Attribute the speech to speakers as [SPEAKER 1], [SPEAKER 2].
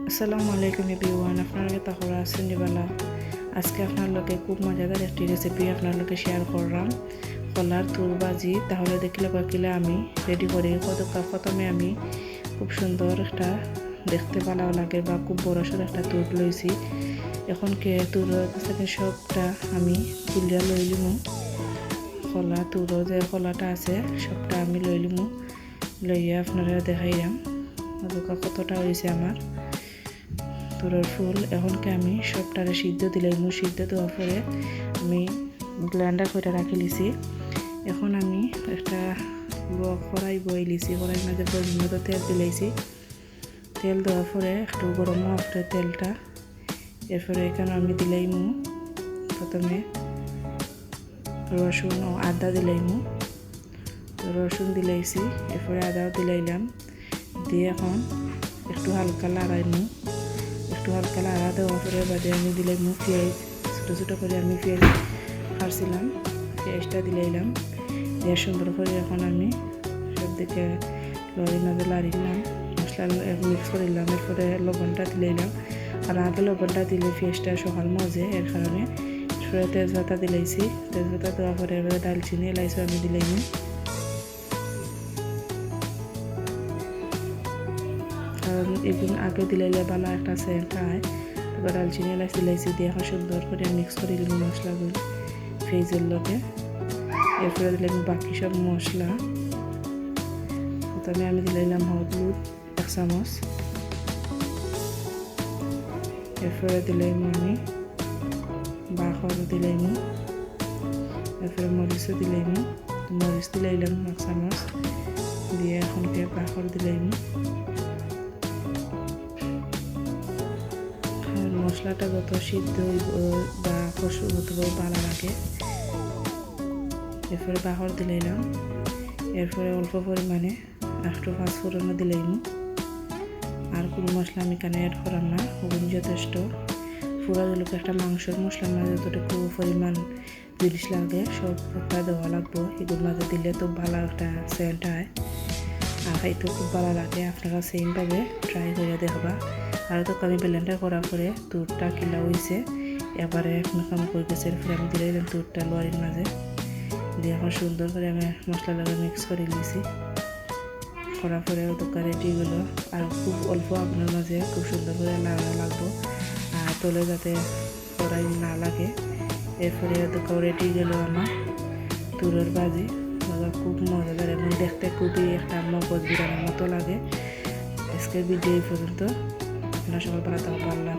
[SPEAKER 1] আসসালামু আলাইকুম এভরিওয়ান, আপনারা তাহলে আছেন নিবালা। আজকে আপনার লোকে খুব মজাদার একটি রেসিপি আপনার লোকে শেয়ার করলাম, কলার তুর ভাজি। তাহলে দেখিলে পাকিলে আমি রেডি করি। প্রথমে আমি খুব সুন্দর একটা দেখতে ভালো লাগে বা খুব বড়সড় একটা তুর লইছি। এখন কে তুর থেকে সবটা আমি তুলিয়া লইলিমু। কলা তুর যে কলাটা আছে সবটা আমি লইলিমু, লইয়া আপনারা দেখাইলাম কতটা হয়েছে আমার তুরের ফুল। এখনকে আমি সবটারে সিদ্ধ দিলাইমু। সিদ্ধ দেওয়ার পরে আমি ব্লেন্ডার করে রাখি লিছি। এখন আমি একটা কড়াই বই লিছি, কড়াইয়ের মাঝে পরিমাণ মতো তেল দিলাইছি। তেল দেওয়ার পরে একটু গরম হওয়ার পরে তেলটা, এরপরে এখানে আমি দিলাইমু প্রথমে রসুন ও আদা দিলাইমু। রসুন দিলাইছি, এরপরে আদাও দিলাইলাম। দিয়ে এখন একটু হালকা লাড়াইমু। একটু হালকা লাড়া দেওয়ার পরে বাদে আমি দিলাইমু পেঁয়াজ। ছোটো ছোটো করে আমি পেঁয়াজ কাটছিলাম, পেঁয়াজটা দিলাইলাম। দিয়ে সুন্দর করে এখন আমি সব দিকে লড়ির মাঝে লাড়িলাম, মশলা মিক্স করিলাম। এরপরে লবণটা দিলাইলাম, আর আগে লবণটা দিলে পেঁয়াজটা সকাল মজে, এর কারণে। এরপরে তেজপাতা দিলাইছি। তেজপাতা দেওয়ার পরে এবারে দালচিনি এলাইছি আমি দিলাইমু। কারণ এগুলো আগে দিলাইলে ভালো একটা সেন্ট হয়। তারপর দালচিনি এলাচ দিলাইছি। দিয়ে এখন সুন্দর করে মিক্স করে দিলাম মশলাগুলো পেঁয়াজের লগে। এরপরে দিলাম বাকি সব মশলা। প্রথমে আমি দিলাইলাম হলুদ 1 চামচ। এরপরে দিলাম আমি বাখর দিলাইমু। এরপরে মরিচও দিলাইমু, মরিচ দিলাইলাম 1 চামচ। দিয়ে এখনকে বাখর দিলাইমু। মশলাটা যত সিদ্ধ বা কষু তত ভালো লাগে। এরপরে বাখর দিলাইলাম। এরপরে অল্প পরিমাণে একটু পাঁচফোড়ন দিলাইমু। আর কোনো মশলা আমি এখানে অ্যাড করাম না, ওগুলো যথেষ্ট। পুরা দিলে একটা মাংসের মশলার মাঝে যতটুকু পরিমাণ জিনিস লাগে সবটা দেওয়া লাগবো। এগুলোর মাঝে দিলে তো ভালো একটা সেন্ট হয়, আর খাইতেও খুব ভালো লাগে। আপনারা সেমভাবে ট্রাই করে দেখবা। আর তো আমি ব্লেন্ডার করার পরে তুরটা কিলা হয়েছে, এবারে কাম করে গেছে। এরপরে আমি দিলাম তুরটা লোয়ারির মাঝে দিয়ে এখন সুন্দর করে আমি মশলা লাগে মিক্স করে নিয়েছি। করার পরে দোকান রেডি গেলো। আর খুব অল্প আপনার মাঝে খুব সুন্দর করে লাগা লাগবো, আর তোলে যাতে কড়াই না লাগে। এরপরে দোকান রেডি গেল আমার তুরের ভাজি। খুব মজাদার এবং দেখতে খুবই একটা মগজ বিরানোর মতো লাগে। আজকের ভিডিও এই পর্যন্ত। আপনারা সবাই ভালো থাকবেন। আল্লাহ।